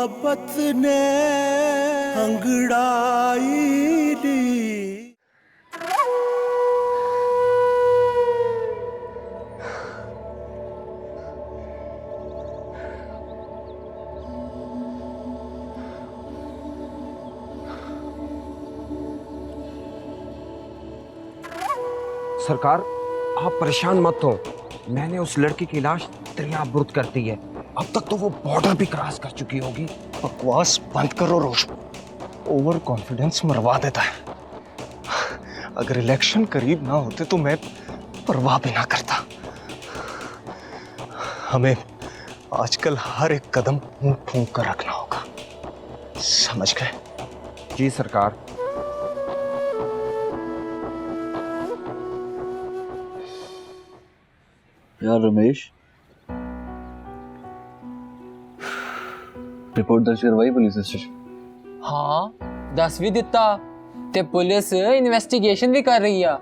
मोहब्बत ने अंगड़ाई ली। सरकार, आप परेशान मत हो। मैंने उस लड़की की लाश दरियाबुर्द कर दी है। अब तक तो वो बॉर्डर भी क्रॉस कर चुकी होगी। बकवास बंद करो रोश। ओवर कॉन्फिडेंस मरवा देता है। अगर इलेक्शन करीब ना होते तो मैं परवाह भी ना करता। हमें आजकल हर एक कदम मुंह फूंक कर रखना होगा, समझ गए? जी सरकार। यार रमेश, रिपोर्ट दर्ज करवाई पुलिस स्टेशन? हाँ, 10 भी दिता ते पुलिस इन्वेस्टिगेशन भी कर रही है।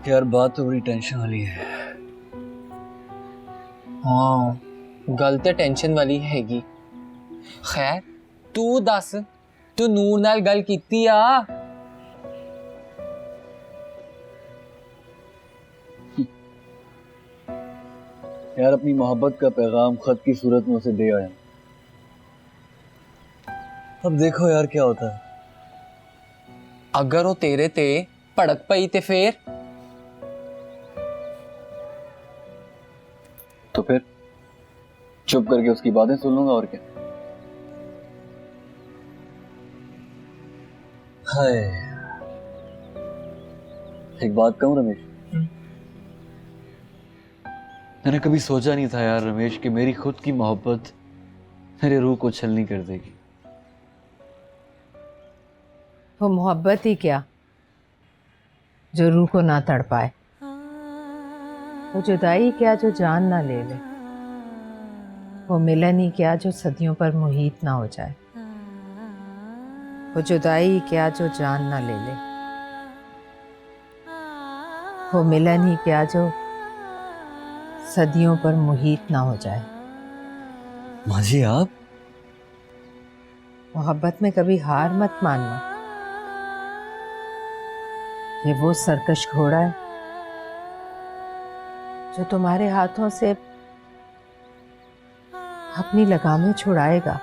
यार बात तो बड़ी टेंशन वाली है। हाँ, गल ते टेंशन वाली हैगी। खैर तू दस, तू नूर नाल गल कीती आ? यार अपनी मोहब्बत का पैगाम खत की सूरत में उसे दे आया। अब देखो यार क्या होता है। अगर वो तेरे ते भड़क पई ते फिर? तो फिर चुप करके उसकी बातें सुन लूंगा और क्या। हाय, एक बात कहूं रमेश, मैंने कभी सोचा नहीं था यार रमेश कि मेरी खुद की मोहब्बत मेरे रूह को छलनी कर देगी। वो मोहब्बत ही क्या जो रूह को ना तड़पाए, वो जुदाई क्या जो जान ना ले ले, वो मिलन ही क्या जो सदियों पर मुहीत ना हो जाए, वो जुदाई क्या जो जान ना ले ले, वो मिलन ही क्या जो सदियों पर मुहीत ना हो जाए। माजी आप मोहब्बत में कभी हार मत मानना। ये वो सरकश घोड़ा है जो तुम्हारे हाथों से अपनी लगामें छुड़ाएगा,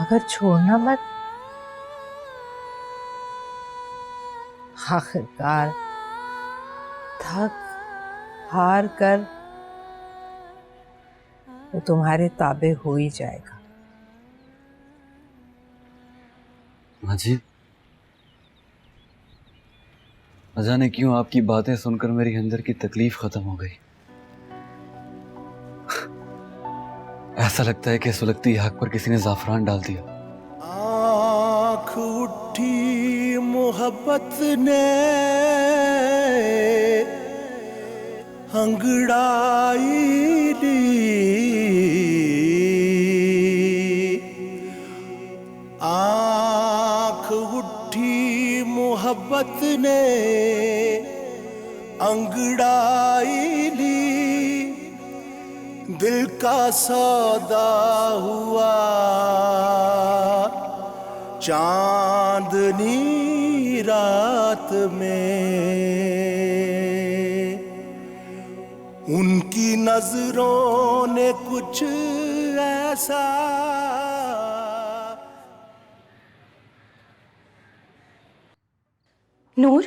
मगर छोड़ना मत। आखिरकार थक हार कर वो तुम्हारे ताबे हो ही जाएगा। माजी, न जाने क्यों आपकी बातें सुनकर मेरी अंदर की तकलीफ खत्म हो गई। ऐसा लगता है कि सुलगती आग पर किसी ने जाफरान डाल दिया। आँख उठी मोहब्बत ने अंगड़ाई ली। आँख उठी मोहब्बत ने अंगड़ाई ली। दिल का सौदा हुआ चांदनी रात में, उनकी नजरों ने कुछ ऐसा। नूर,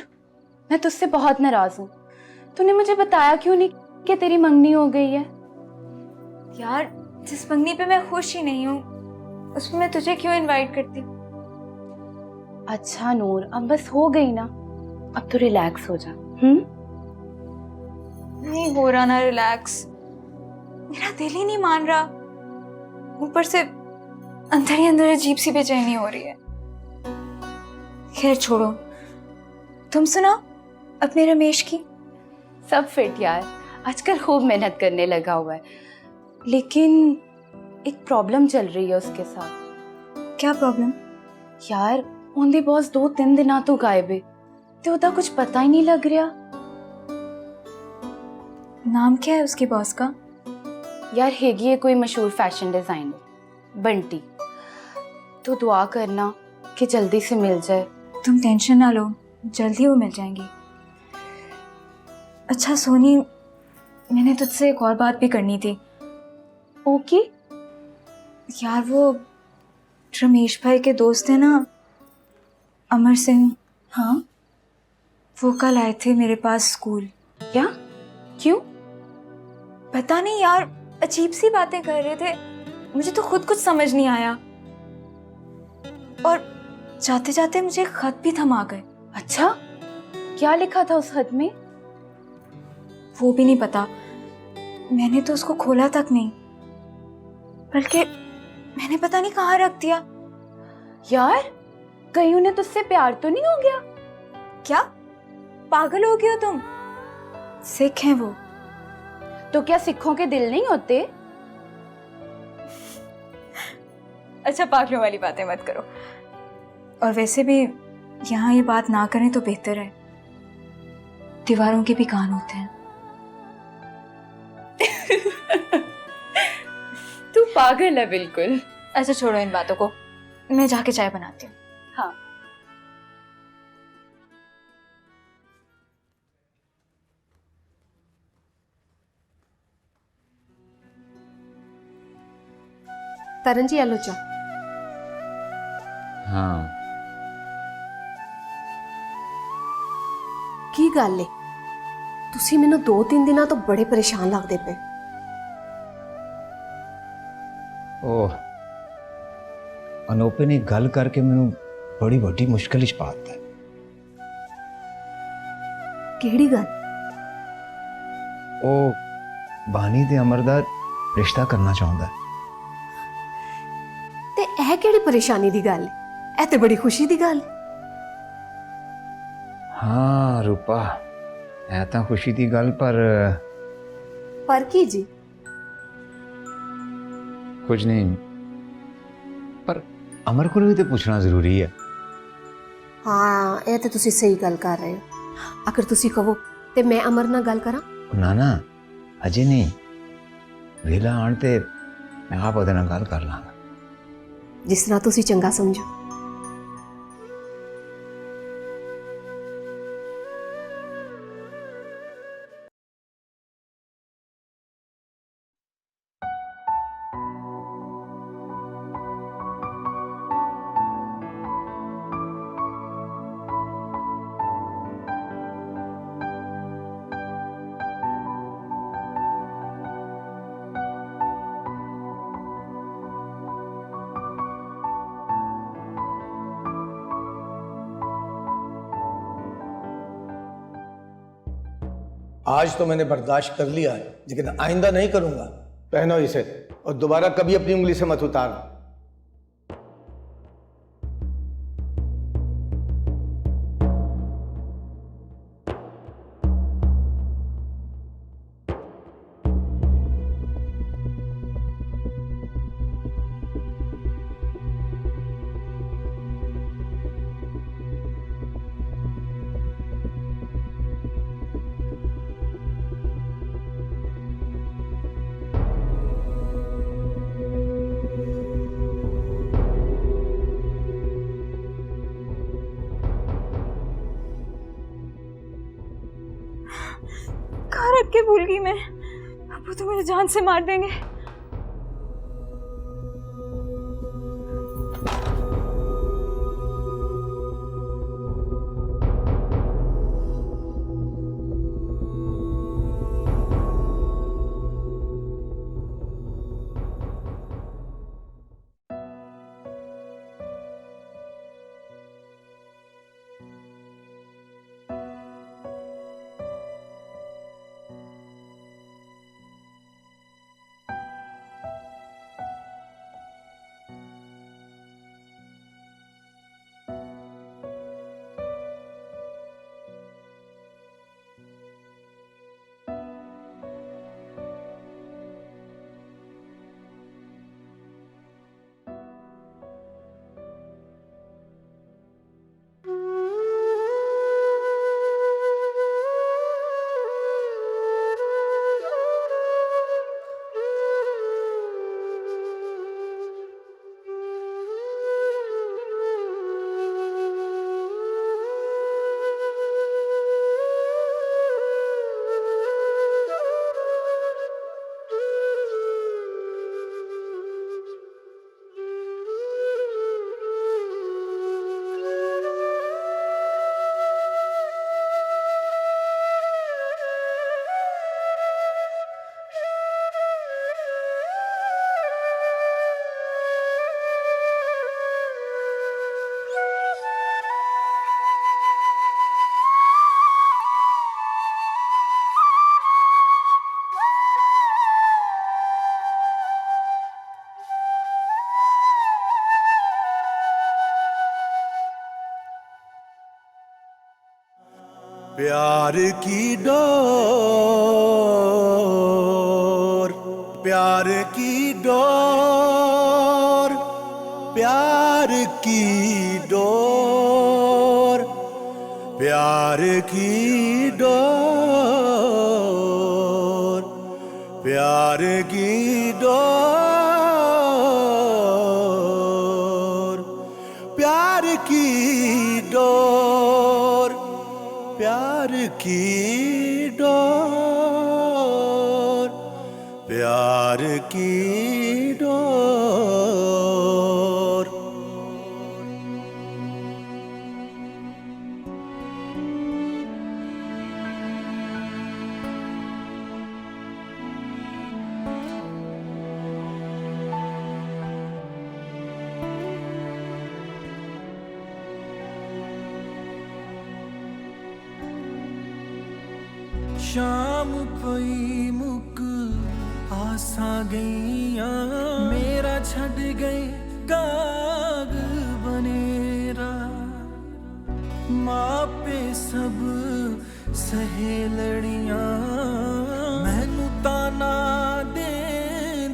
मैं तुझसे बहुत नाराज हूँ। तूने मुझे बताया क्यों नहीं कि तेरी मंगनी हो गई है? यार जिस मंगनी पे मैं खुश ही नहीं हूँ उसमें मैं तुझे क्यों इनवाइट करती हूँ? अच्छा नूर, अब बस हो गई ना, अब तो रिलैक्स हो जा। नहीं हो रहा ना रिलैक्स, मेरा दिल ही नहीं मान रहा। ऊपर से अंदर ही अंदर अजीब सी बेचैनी हो रही है। खैर छोड़ो, तुम सुनाओ अपने रमेश की। सब फिट यार, आजकल खूब मेहनत करने लगा हुआ है, लेकिन एक प्रॉब्लम चल रही है उसके साथ। क्या प्रॉब्लम? यार उनके बॉस 2-3 दिना तो गायब है, तो उदा कुछ पता ही नहीं लग रहा। नाम क्या है उसके बॉस का? यार हैगी है कोई मशहूर फैशन डिजाइनर बंटी, तो दुआ करना कि जल्दी से मिल जाए। तुम टेंशन ना लो, जल्दी वो मिल जाएंगी। अच्छा सोनी, मैंने तुझसे एक और बात भी करनी थी। ओके। यार वो रमेश भाई के दोस्त है ना, अमर सिंह। हाँ। वो कल आए थे मेरे पास स्कूल। क्या? क्यों? पता नहीं यार, अजीब सी बातें कर रहे थे, मुझे तो खुद कुछ समझ नहीं आया। और जाते जाते मुझे एक खत भी थमा गए। अच्छा, क्या लिखा था उस खत में? वो भी नहीं पता, मैंने तो उसको खोला तक नहीं, बल्कि मैंने पता नहीं कहाँ रख दिया। यार कहीं उन्हें तुझसे प्यार तो नहीं हो गया? क्या पागल हो गए हो तुम? सिख हैं वो। तो क्या सिखों के दिल नहीं होते? अच्छा पागलों वाली बातें मत करो। और वैसे भी यहाँ ये बात ना करें तो बेहतर है, दीवारों के भी कान होते हैं। तू पागल है बिल्कुल। अच्छा छोड़ो इन बातों को, मैं जाके चाय बनाती हूँ। हाँ। तरन जी आलो चा। हाँ। की गल है, तुसी मैनू 2-3 दिनों तो बड़े परेशान लगते पे। ਉਹ ਅਨੋਪੇ ਨੇ ਗੱਲ ਕਰਕੇ ਮੈਨੂੰ ਬੜੀ ਵੱਡੀ ਮੁਸ਼ਕਲ ਵਿੱਚ ਪਾ ਦਿੱਤਾ। ਕਿਹੜੀ ਗੱਲ? ਉਹ ਬਾਨੀ ਤੇ ਅਮਰ ਦਾ ਰਿਸ਼ਤਾ ਕਰਨਾ ਚਾਹੁੰਦਾ। ਤੇ ਇਹ ਕਿਹੜੀ ਪਰੇਸ਼ਾਨੀ ਦੀ ਗੱਲ ਹੈ? ਇਹ ਤੇ ਬੜੀ ਖੁਸ਼ੀ ਦੀ ਗੱਲ ਹੈ। ਹਾਂ ਰੂਪਾ, ਇਹ ਤਾਂ ਖੁਸ਼ੀ ਦੀ ਗੱਲ ਪਰ ਕੀ ਜੀ? ਕੁਝ ਨਹੀਂ, ਪਰ ਅਮਰ ਕੋਲ ਵੀ ਤੇ ਪੁੱਛਣਾ ਜ਼ਰੂਰੀ ਹੈ। ਹਾਂ ਇਹ ਤੇ ਤੁਸੀਂ ਸਹੀ ਗੱਲ ਕਰ ਰਹੇ ਹੋ। ਅਗਰ ਤੁਸੀਂ ਕਹੋ ਤੇ ਮੈਂ ਅਮਰ ਨਾਲ ਗੱਲ ਕਰਾਂ। ਨਾ ਨਾ ਅਜੇ ਨਹੀਂ, ਵੇਲਾ ਆਉਣ ਤੇ ਮੈਂ ਆਪ ਉਹਦੇ ਨਾਲ ਗੱਲ ਕਰ ਲਾਂਗਾ। ਜਿਸ ਤਰ੍ਹਾਂ ਤੁਸੀਂ ਚੰਗਾ ਸਮਝੋ। आज तो मैंने बर्दाश्त कर लिया है, लेकिन आइंदा नहीं करूंगा। पहनो इसे और दोबारा कभी अपनी उंगली से मत उतारना। कहाँ रख के भूल गई मैं, अब वो तो मुझे जान से मार देंगे। प्यार की डोर, प्यार की डोर, प्यार की डोर, प्यार की डोर, प्यार की डोर, प्यार की डोर, प्यार की डोर, प्यार की डोर। शाम पई मुक आसा गईया, मेरा छड़ गए काग बनेरा, मापे सब सहेलड़ियां, मैनू ताना दे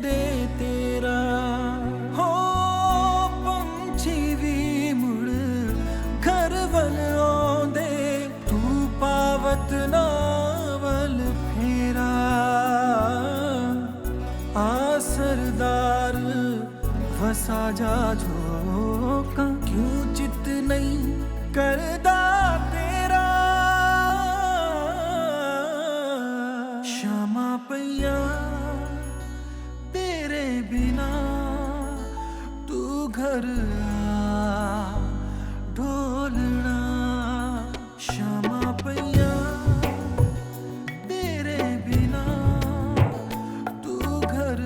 दे तेरा, हो पंछी भी मुड़ घर वल आंदे, तू पावत ना सरदार वसा जा झोंका, क्यों चित नहीं करदा तेरा, शामा पैया तेरे बिना, तू घर आ ढोलना, शामा पैया तेरे बिना, तू घर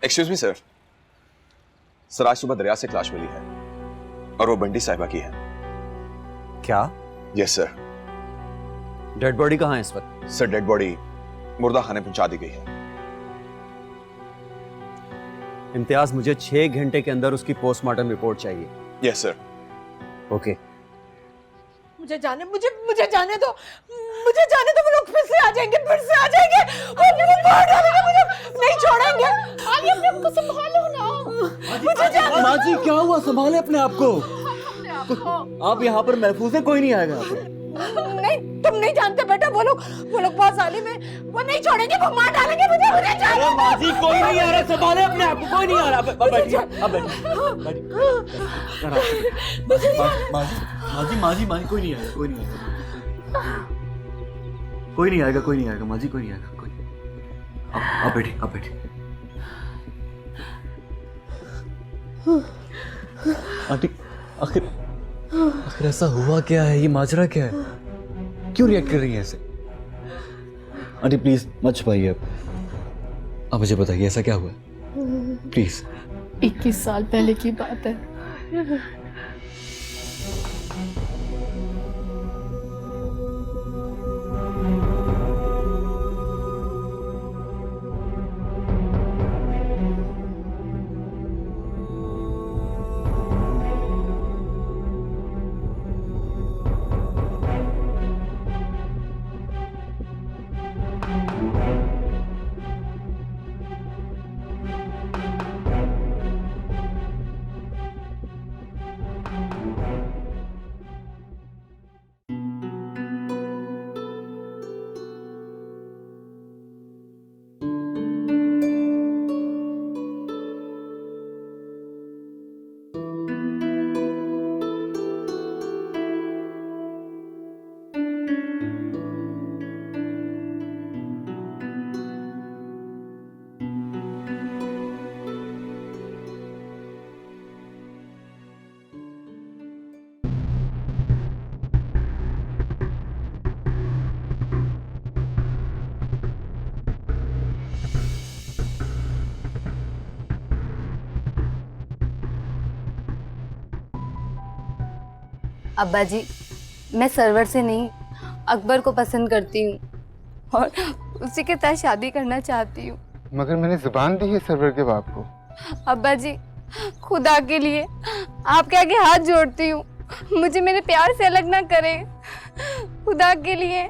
एक्सक्यूज मी सर, सर आज सुबह दरिया से एक लाश मिली है और वो बंटी साहिबा की है। क्या? Yes sir. डेड बॉडी कहाँ है इस वक्त? सर डेड बॉडी मुर्दा खाने पहुंचा दी गई है। इम्तियाज, मुझे 6 घंटे के अंदर उसकी पोस्टमार्टम रिपोर्ट चाहिए। Yes sir. ओके। मुझे जाने दो, मुझे जाने दो, वो लोग फिर से आ जाएंगे और मुझे मार डालेंगे, मुझे नहीं छोड़ेंगे। आगे अपने आप को संभालो ना। मुझे जाने माँ जी क्या हुआ? संभाले अपने आप को। आप यहाँ पर महफूज है, कोई नहीं आएगा यहाँ पर। नहीं, तुम नहीं जानते बेटा, वो लोग बहुत जालिम है, वो नहीं छोड़ेंगे, वो मार डालेंगे मुझे जाने दो। माँ जी कोई नहीं आ रहा, संभाले अपने आप को, कोई नहीं आ रहा। बैठिए, आप बैठिए। माँ जी कोई नहीं आएगा, कोई नहीं आएगा, कोई नहीं आएगा, कोई नहीं आएगा, माँ जी कोई नहीं आएगा, कोई नहीं। आप बैठिए, आप बैठिए। आंटी आखिर ऐसा हुआ क्या है? ये माजरा क्या है? क्यों रिएक्ट कर रही है ऐसे? आंटी प्लीज मत छुपाइए आप मुझे बताइए ऐसा क्या हुआ प्लीज। 21 साल पहले की बात है। अब्बा जी, मैं सर्वर से नहीं अकबर को पसंद करती हूँ और उसी के साथ शादी करना चाहती हूँ। मगर मैंने जुबान दी है सरवर के बाप को। अब्बा जी, खुदा के लिए आपके आगे हाथ जोड़ती हूँ, मुझे मेरे प्यार से अलग ना करें, खुदा के लिए।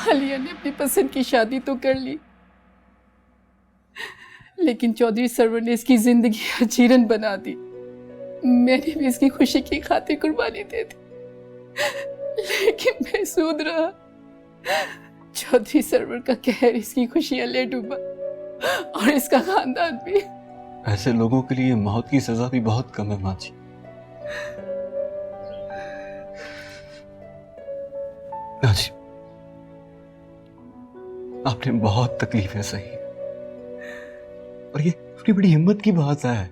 आलिया ने अपनी पसंद की शादी तो कर ली, लेकिन चौधरी सरवर ने इसकी जिंदगी अजीरन बना दी। मैंने भी इसकी खुशी की खातिर कुर्बानी दे दी, लेकिन मैं सूद रहा। चौधरी सरवर का कहर इसकी खुशियां ले डूबा और इसका खानदान भी। ऐसे लोगों के लिए मौत की सजा भी बहुत कम है माँ जी। माँ जी, आपने बहुत तकलीफें सही और ये अपनी बड़ी हिम्मत की बात है।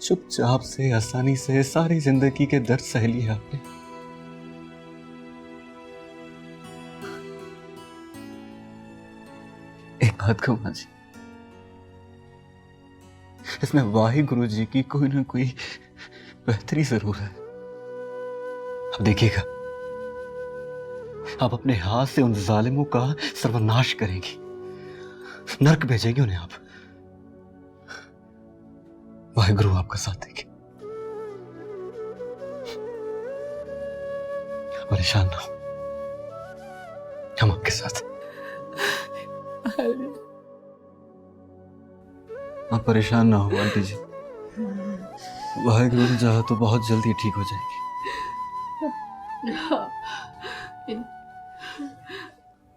चुपचाप से आसानी से सारी जिंदगी के दर्द सह लिए आपने। एक बात कहूं मां जी, इसमें वाहि गुरु जी की कोई ना कोई बेहतरी जरूर है। अब देखिएगा, आप अपने हाथ से उन जालिमों का सर्वनाश करेंगी, नरक भेजेंगे उन्हें आप। वाहिगुरु आपका साथ देंगे। परेशान ना हो, हम आपके साथ। आप परेशान ना हो आंटी जी, वाहिगुरु ने चाहा तो बहुत जल्दी ठीक हो जाएंगे।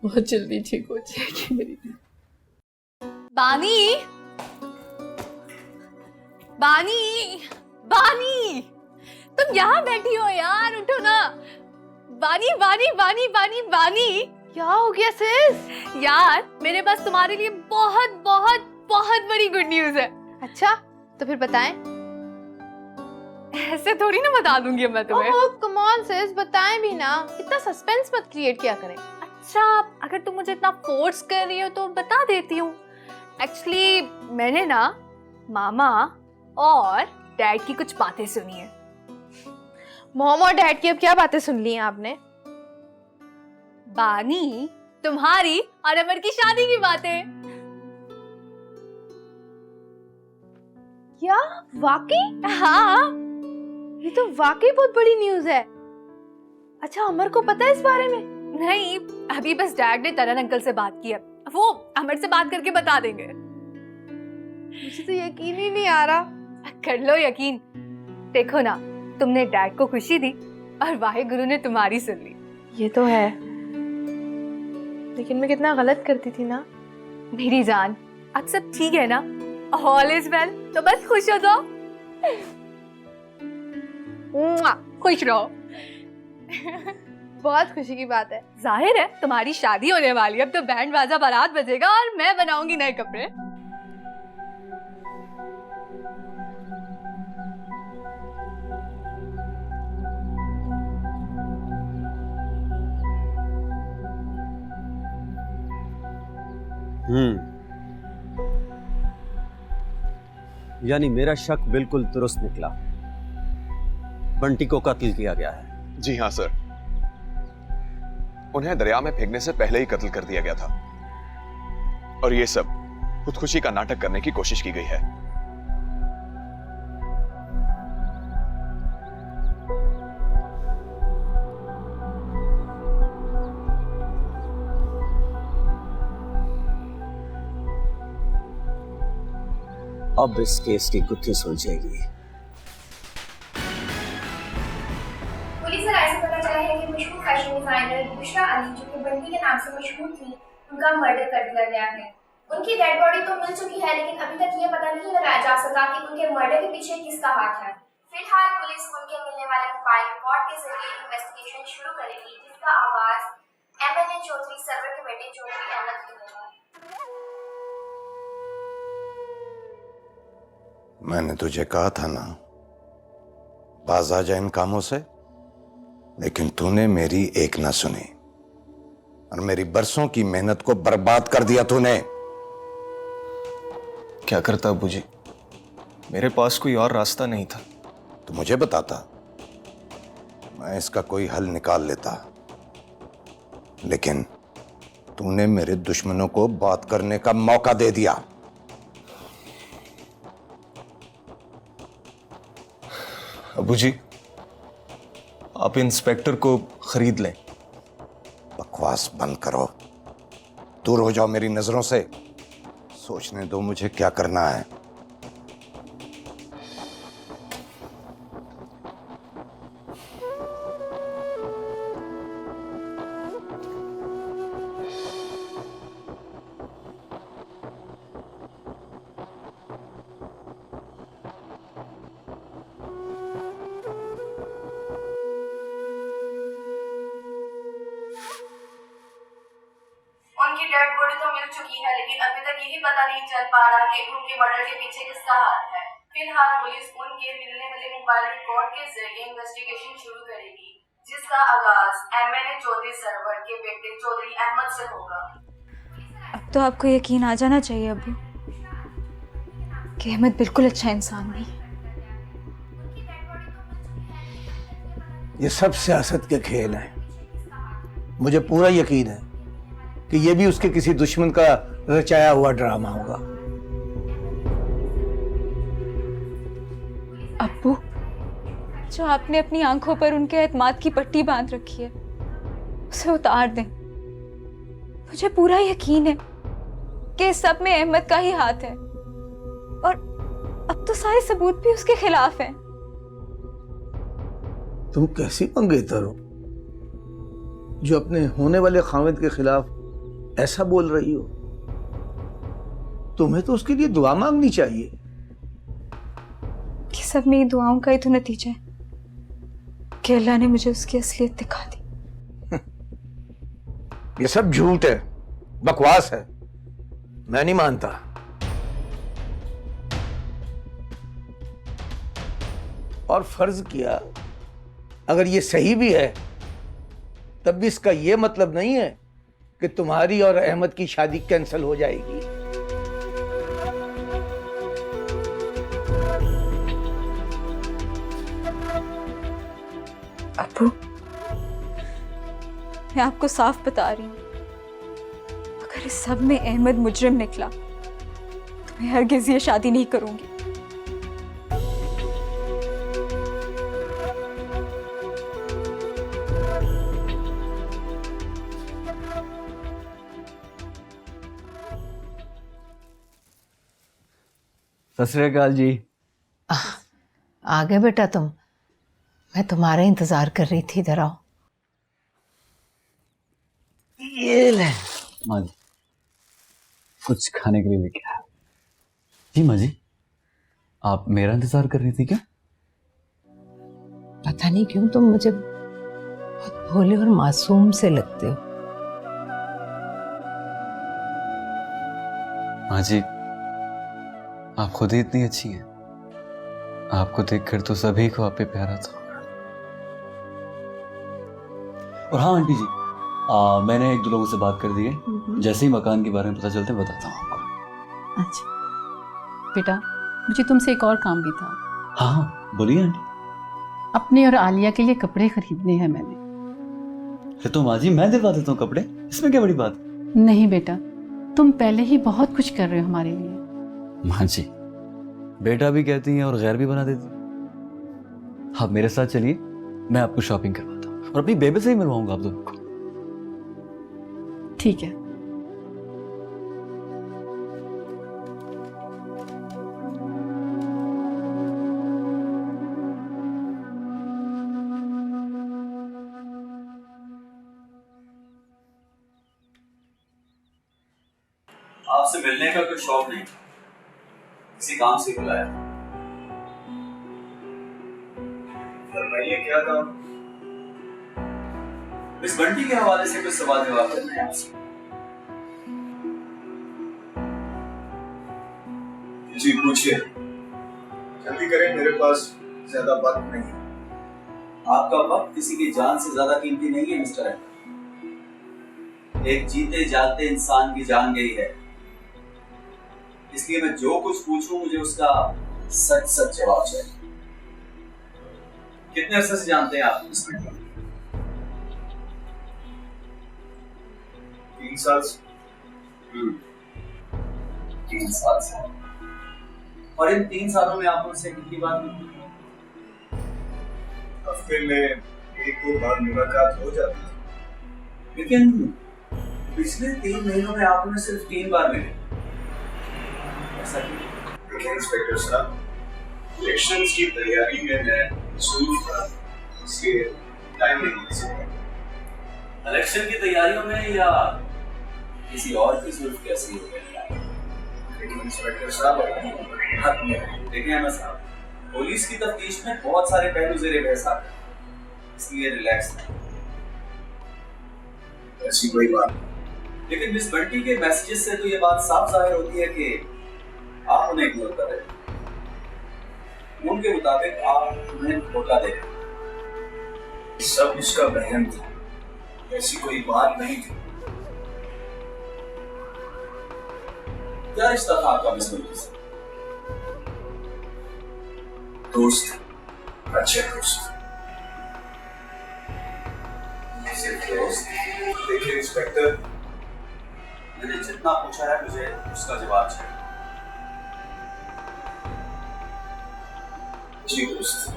बहुत जल्दी ठीक हो जाएगी मेरी। बानी, बानी, बानी, तुम यहाँ बैठी हो यार, उठो ना। बानी, बानी, बानी, बानी, बानी, क्या हो गया सिस? यार मेरे पास तुम्हारे लिए बहुत बहुत बहुत बड़ी गुड न्यूज है। अच्छा, तो फिर बताएं। ऐसे थोड़ी ना बता दूंगी मैं तुम्हें। ओह कम ऑन सिस, बताएं भी ना, इतना सस्पेंस मत क्रिएट किया करें। अच्छा, अगर तुम मुझे इतना फोर्स कर रही हो तो बता देती हूँ। एक्चुअली मैंने ना मामा और डैड की कुछ बातें सुनी है। मॉम और डैड की अब क्या बातें सुन ली हैं आपने? बानी, तुम्हारी और अमर की शादी की बातें। क्या वाकई? हाँ, ये तो वाकई बहुत बड़ी न्यूज है। अच्छा, अमर को पता है इस बारे में? नहीं, अभी बस डैड ने तरन अंकल से बात की है, वो अमर से बात करके बता देंगे। मुझे तो यकीन ही नहीं आ रहा। कर लो यकीन, देखो ना, तुमने डैड को खुशी दी और वाहिगुरु ने तुम्हारी सुन ली। ये तो है, लेकिन मैं कितना गलत करती थी ना। मेरी जान, अब सब ठीक है ना? ऑल इज वेल, तो बस खुश हो जाओ। खुश रहो। बहुत खुशी की बात है। जाहिर है तुम्हारी शादी होने वाली है, अब तो बैंड बाजा बारात बजेगा और मैं बनाऊंगी नए कपड़े। यानी मेरा शक बिल्कुल दुरुस्त निकला, बंटी को कत्ल किया गया है। जी हाँ सर, उन्हें दरिया में फेंकने से पहले ही कत्ल कर दिया गया था और ये सब खुदकुशी का नाटक करने की कोशिश की गई है। अब इस केस की गुत्थी सुलझेगी। पुलिस से ऐसा पता चला है कि मशहूर फैशन डिजाइनर बुशरा अली, जो कि बंटी के नाम से मशहूर थी, उनका मर्डर कर दिया गया है। उनकी डेड बॉडी तो मिल चुकी है, लेकिन अभी तक ये पता नहीं लगाया जा सका कि उनके मर्डर के पीछे किसका हाथ है। फिलहाल पुलिस उनके मिलने वाले मोबाइल रिकॉर्ड के जरिए इन्वेस्टिगेशन शुरू करेगी, जिसका आगाज MNA चौधरी सरवर के बेटे चौधरी अहमद की होगा। मैंने तुझे कहा था ना, बाज आ जा इन कामों से, लेकिन तूने मेरी एक ना सुनी और मेरी बरसों की मेहनत को बर्बाद कर दिया तूने। क्या करता अबूजी, मेरे पास कोई और रास्ता नहीं था। तो मुझे बताता, मैं इसका कोई हल निकाल लेता, लेकिन तूने मेरे दुश्मनों को बात करने का मौका दे दिया। अबूजी, आप इंस्पेक्टर को खरीद लें। बकवास बंद करो, दूर हो जाओ मेरी नजरों से। सोचने दो मुझे क्या करना है। उनकी डेड बॉडी तो मिल चुकी है, लेकिन अभी तक यही पता नहीं चल पा रहा कि उनके मर्डर के पीछे किसका हाथ है। फिलहाल पुलिस उनके मिलने वाले मोबाइल रिकॉर्ड के जरिए इन्वेस्टिगेशन शुरू करेगी, जिसका आगाज MNA चौधरी सरवर के बेटे चौधरी अहमद से होगा। अब तो आपको यकीन आ जाना चाहिए अब्बू कि अहमद बिल्कुल अच्छा इंसान नहीं है। ये सब सियासत के खेल हैं। मुझे पूरा यकीन है कि ये भी उसके किसी दुश्मन का रचाया हुआ ड्रामा होगा। अब्बू, जो आपने अपनी आंखों पर उनके एतमाद की पट्टी बांध रखी है, उसे उतार दें। मुझे पूरा यकीन है कि इस सब में अहमद का ही हाथ है, और अब तो सारे सबूत भी उसके खिलाफ हैं। तुम कैसी मंगेतर हो जो अपने होने वाले खामिद के खिलाफ ऐसा बोल रही हो? तुम्हें तो उसके लिए दुआ मांगनी चाहिए। कि सब मेरी दुआओं का ही तो नतीजा है कि अल्लाह ने मुझे उसकी असलियत दिखा दी। ये सब झूठ है, बकवास है, मैं नहीं मानता। और फर्ज किया अगर ये सही भी है, तब भी इसका ये मतलब नहीं है कि तुम्हारी और अहमद की शादी कैंसिल हो जाएगी। अब्बू, मैं आपको साफ बता रही हूँ, अगर इस सब में अहमद मुजरिम निकला तो मैं हरगिज़ ये शादी नहीं करूंगी। सत श्री अकाल जी। आ गए बेटा तुम? मैं तुम्हारा इंतजार कर रही थी। इधर आओ। ये ले माँ जी, कुछ खाने के लिए लेके आया। जी माँ जी, आप मेरा इंतजार कर रही थी क्या? पता नहीं क्यों तुम मुझे बहुत भोले और मासूम से लगते हो। माँ जी, आप खुद ही इतनी अच्छी हैं। आपको देखकर तो सभी को आप पे प्यारा था। और हाँ आंटी जी, मैंने एक दो लोगों से बात कर दी है। जैसे ही मकान के बारे में पता चलते बताता हूँ आपको। अच्छा बेटा, मुझे तुमसे एक और काम भी था। हाँ हाँ बोलिए आंटी। अपने और आलिया के लिए कपड़े खरीदने हैं मैंने। फिर तो माँ जी मैं दिलवा देता हूँ कपड़े, इसमें क्या बड़ी बात। नहीं बेटा, तुम पहले ही बहुत कुछ कर रहे हो हमारे लिए। माँ जी, बेटा भी कहती हैं और गैर भी बना देती। आप मेरे साथ चलिए, मैं आपको शॉपिंग करवाता हूँ और अपनी बेबे से ही मिलवाऊंगा आप दोनों को। ठीक है। आपसे मिलने का कोई शौक नहीं, किसी काम से बुलाया। क्या काम? इस बंटी के हवाले से कुछ सवाल जवाब करने हैं आपसे। जी पूछिए, जल्दी करें, मेरे पास ज्यादा वक्त नहीं है। आपका वक्त किसी की जान से ज्यादा कीमती नहीं है मिस्टर अहमद। एक जीते जागते इंसान की जान गई है, इसलिए मैं जो कुछ पूछूं मुझे उसका सच सच जवाब चाहिए। कितने अरसे से जानते हैं आप इस बंटी को? 3 साल से। 3 साल से। और इन 3 सालों में आपने उससे कितनी बार की? हफ्ते में 1-2 बार मुलाकात हो जाती थी। लेकिन पिछले 3 महीनों में आपने सिर्फ 3 बार मिले, ऐसा क्यों? देखिए इंस्पेक्टर साहब, इलेक्शंस की तैयारी में मैं मसरूफ था, इसलिए टाइम नहीं मिल सका। इलेक्शन की तैयारियों में या किसी और की जरूरत कैसी हो गई? लेकिन इंस्पेक्टर साहब हक में देखिए अहमद साहब, पुलिस की तफ्तीश में बहुत सारे पहलू ज़ेरे बहस आते हैं, इसलिए रिलैक्स नहीं। ऐसी कोई बात नहीं। लेकिन मिस बंटी के मैसेजेस से तो ये बात साफ जाहिर होती है कि आप उन्हें इग्नोर कर रहे हैं। उनके मुताबिक आप उन्हें धोखा दे रहे हैं। सब उसका वहम था, ऐसी कोई बात नहीं थी। क्या रिश्ता था आपका मिस बंटी से? दोस्त, अच्छे दोस्त। सिर्फ दोस्त। देखिए इंस्पेक्टर, मैंने जितना पूछा है मुझे उसका जवाब चाहिए। जी दोस्त।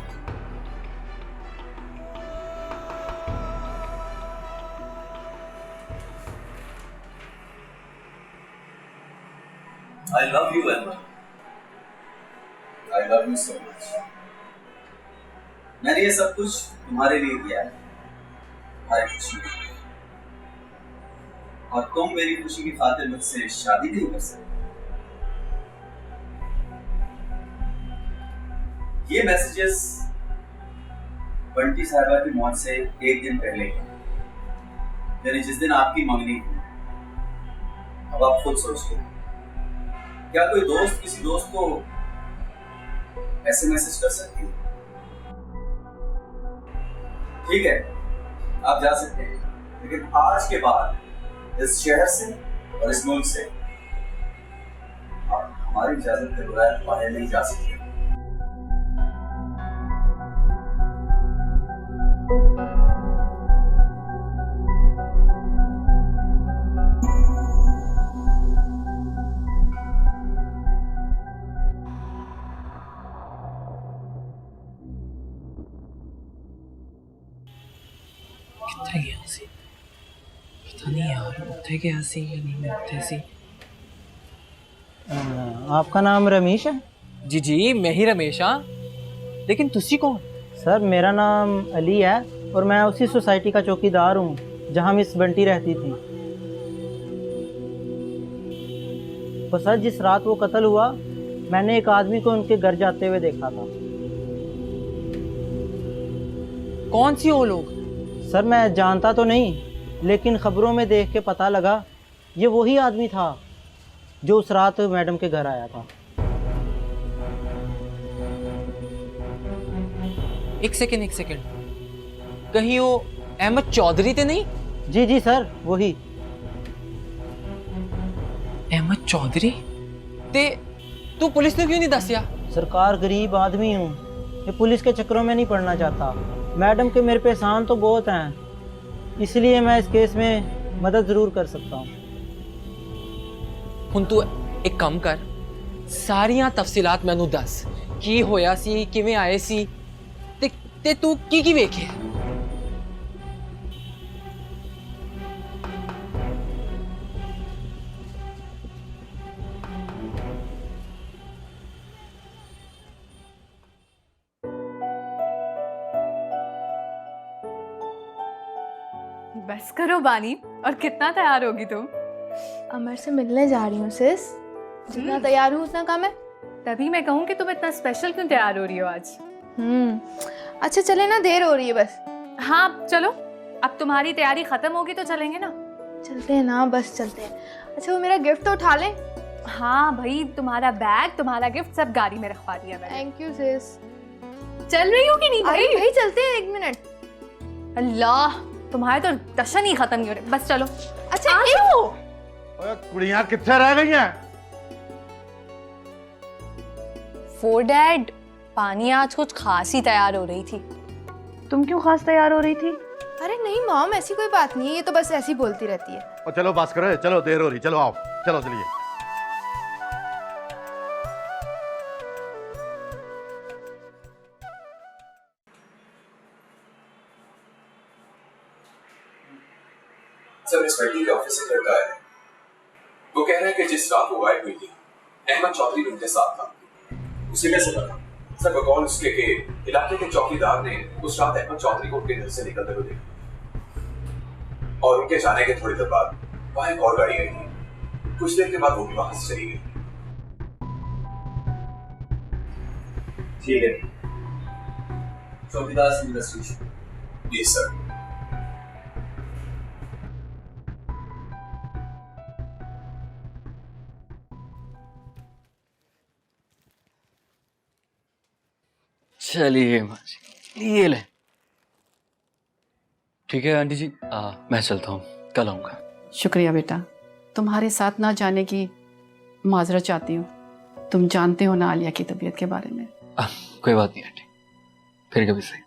I love you, Emma. I love you so much. मैंने ये सब कुछ तुम्हारे लिए किया है, तुम्हारी खुशी के लिए। और तुम मेरी खुशी की खातिर मुझसे शादी नहीं कर सकते। ये मैसेजेस बंटी साहिबा की मौत से 1 दिन पहले, यानी जिस दिन आपकी मंगनी थी। अब आप खुद सोचिए, क्या कोई दोस्त किसी दोस्त को ऐसे मैसेज कर सकती है? ठीक है, आप जा सकते हैं, लेकिन आज के बाद इस शहर से और इस मुल्क से आप हमारी इजाजत के बगैर बाहर नहीं जा सकते। पता नहीं यार, उठे क्या सी या नहीं उठे सी। आपका नाम रमेश है? जी जी, मैं ही रमेश। हाँ, लेकिन तुसी कौन? सर मेरा नाम अली है और मैं उसी सोसाइटी का चौकीदार हूँ जहाँ मिस बंटी रहती थी। तो सर जिस रात वो कत्ल हुआ, मैंने एक आदमी को उनके घर जाते हुए देखा था। कौन सी वो लोग? सर मैं जानता तो नहीं, लेकिन खबरों में देख के पता लगा ये वही आदमी था जो उस रात मैडम के घर आया था। एक सेकंड, कहीं वो अहमद चौधरी थे नहीं? जी जी सर, वही अहमद चौधरी। ते तू पुलिस ने क्यों नहीं दसिया? सरकार गरीब आदमी हूँ, ये पुलिस के चक्करों में नहीं पड़ना चाहता। मैडम के मेरे पे एहसान तो बहुत हैं, इसलिए मैं इस केस में मदद ज़रूर कर सकता हूँ। हुन तू एक काम कर, सारियां तफसीलात मैनू दस की होया सी, किवें आए सी, ते तू की वेखे। बस करो बानी, और कितना तैयार होगी तुम? अमर से मिलने जा रही हूँ सिस। जितना तैयार हूँ उतना कम है। तभी मैं कहूँ कि तुम इतना स्पेशल क्यों तैयार हो रही हो आज? अच्छा चले ना, देर हो रही है बस। हाँ चलो, अब तुम्हारी तैयारी खत्म होगी तो चलेंगे ना। चलते हैं ना, बस चलते हैं। अच्छा वो मेरा गिफ्ट तो उठा लें। हाँ भाई, तुम्हारा बैग, तुम्हारा गिफ्ट सब गाड़ी में रखवा दिया मैंने। थैंक यू सिस। चल रही हो कि नहीं भाई? भाई चलते हैं, 1 मिनट। अल्लाह, तुम्हारे तो दर्शन ही खत्म नहीं हो रहे, बस चलो। अच्छा कुड़ियां कितने रह गई हैं? फॉर डैड, पानी आज कुछ खास ही तैयार हो रही थी। तुम क्यों खास तैयार हो रही थी? अरे नहीं मॉम, ऐसी कोई बात नहीं है, ये तो बस ऐसी बोलती रहती है। और चलो बस करो, चलो देर हो रही, चलो आओ, चलो चलिए। सर, इंस्पेक्टर के ऑफिस से लड़का आया है। वो कह रहा है कि जिस रात वो गायब हुई थी, अहमद चौधरी उनके साथ था। उसे कैसे पता? सर, बकौल उसके के इलाके के चौकीदार ने उस रात अहमद चौधरी को उनके घर से निकलते हुए देखा, और उनके जाने के थोड़ी देर बाद वहां एक और गाड़ी आई थी। कुछ देर के बाद वो भी वहां से चली गई। ठीक है, चौकीदार से इन्वेस्टिगेशन। जी सर। चलिए ये ले। ठीक है आंटी जी, मैं चलता हूँ, कल आऊँगा। शुक्रिया बेटा, तुम्हारे साथ ना जाने की माजरत चाहती हूँ। तुम जानते हो ना आलिया की तबीयत के बारे में। कोई बात नहीं आंटी, फिर कभी सही।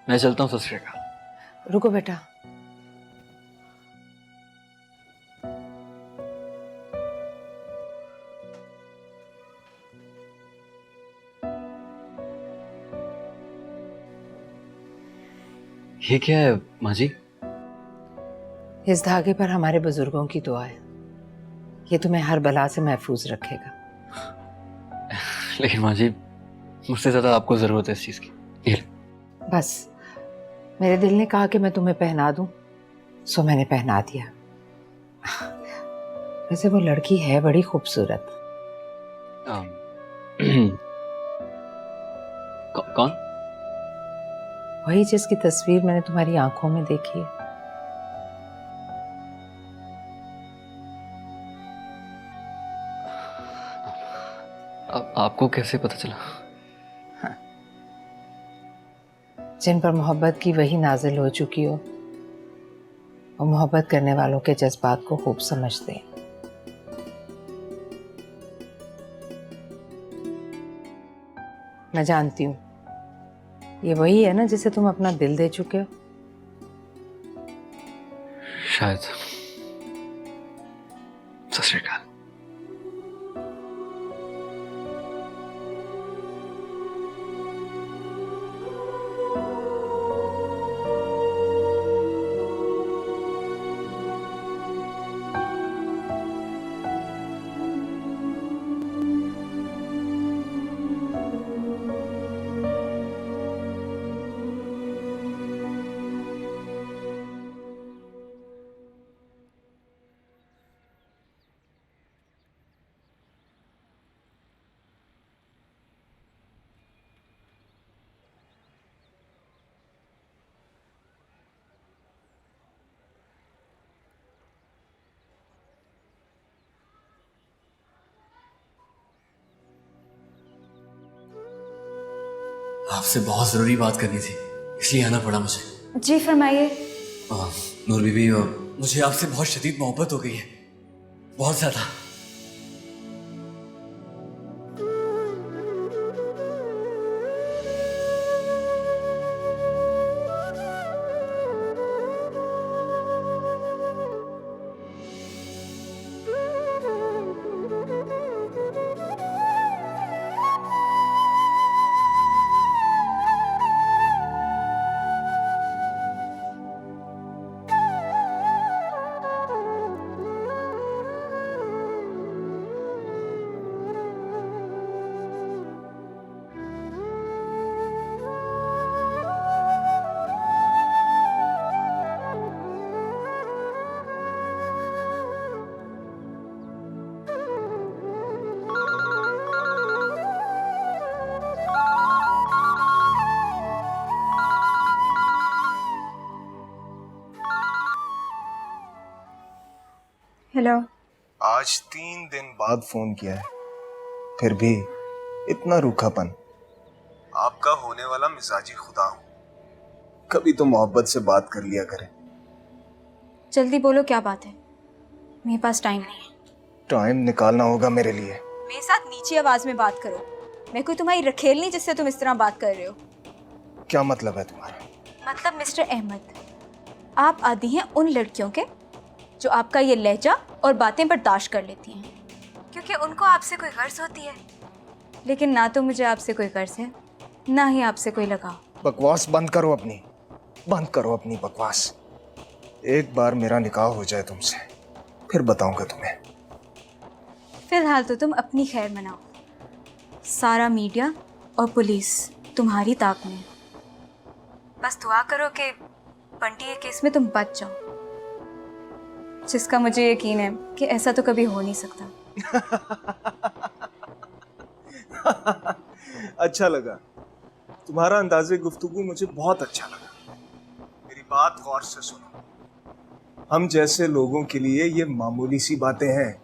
मैं चलता हूँ, सत श्री अकाल। रुको बेटा, ये क्या है माँ जी? इस धागे पर हमारे बुजुर्गों की दुआ है, ये तुम्हें हर बला से महफूज रखेगा। लेकिन माँ जी, मुझसे ज्यादा आपको जरूरत है इस चीज की। ये बस मेरे दिल ने कहा कि मैं तुम्हें पहना दूं, सो मैंने पहना दिया। वैसे वो लड़की है बड़ी खूबसूरत। कौन? वही जिसकी तस्वीर मैंने तुम्हारी आंखों में देखी है। आपको कैसे पता चला? जिन पर मोहब्बत की वही नाजिल हो चुकी हो, और मोहब्बत करने वालों के जज्बात को खूब समझते हैं। मैं जानती हूँ ये वही है ना जिसे तुम अपना दिल दे चुके हो। शायद। सत श्री अकाल। आपसे बहुत जरूरी बात करनी थी, इसलिए आना पड़ा मुझे। जी फरमाइए। नूर बीबी, मुझे आपसे बहुत शदीद मोहब्बत हो गई है, बहुत ज्यादा। हेलो। आज 3 दिन बाद फोन किया है, फिर भी इतना रूखापन। आपका होने वाला मिजाजी खुदा हूं, कभी तो मोहब्बत से बात कर लिया करें। जल्दी बोलो क्या बात है, मेरे पास टाइम नहीं है। टाइम निकालना होगा मेरे लिए। मेरे साथ नीची आवाज में बात करो, मैं कोई तुम्हारी रखेल नहीं जिससे तुम इस तरह बात कर रहे हो। क्या मतलब है तुम्हारा? मतलब मिस्टर अहमद, आप आदी हैं उन लड़कियों के जो आपका ये लहजा और बातें बर्दाश्त कर लेती हैं, क्योंकि उनको आपसे कोई गर्ज होती है। लेकिन ना तो मुझे आपसे कोई गर्ज है, ना ही आपसे कोई लगाव। बकवास बंद करो अपनी, बंद करो अपनी बकवास। एक बार मेरा निकाह हो जाए तुमसे, फिर बताऊंगा तुम्हें। फिलहाल तो तुम अपनी खैर मनाओ, सारा मीडिया और पुलिस तुम्हारी ताक में है। बस दुआ करो कि बंटी के केस में तुम बच जाओ, जिसका मुझे यकीन है कि ऐसा तो कभी हो नहीं सकता। अच्छा लगा तुम्हारा अंदाज़े गुफ्तगू, मुझे बहुत अच्छा लगा। मेरी बात गौर से सुनो, हम जैसे लोगों के लिए ये मामूली सी बातें हैं।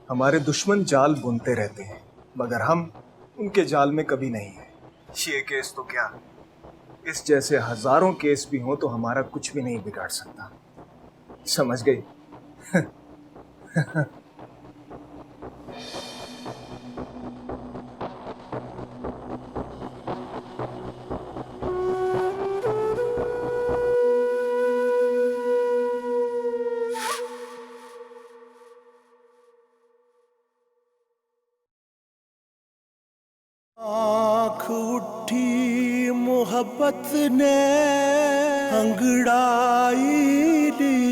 हमारे दुश्मन जाल बुनते रहते हैं, मगर हम उनके जाल में कभी नहीं है। ये केस तो क्या, इस जैसे हजारों केस भी हों तो हमारा कुछ भी नहीं बिगाड़ सकता। समझ गई? आँख उठी मोहब्बत ने अंगड़ाई दी,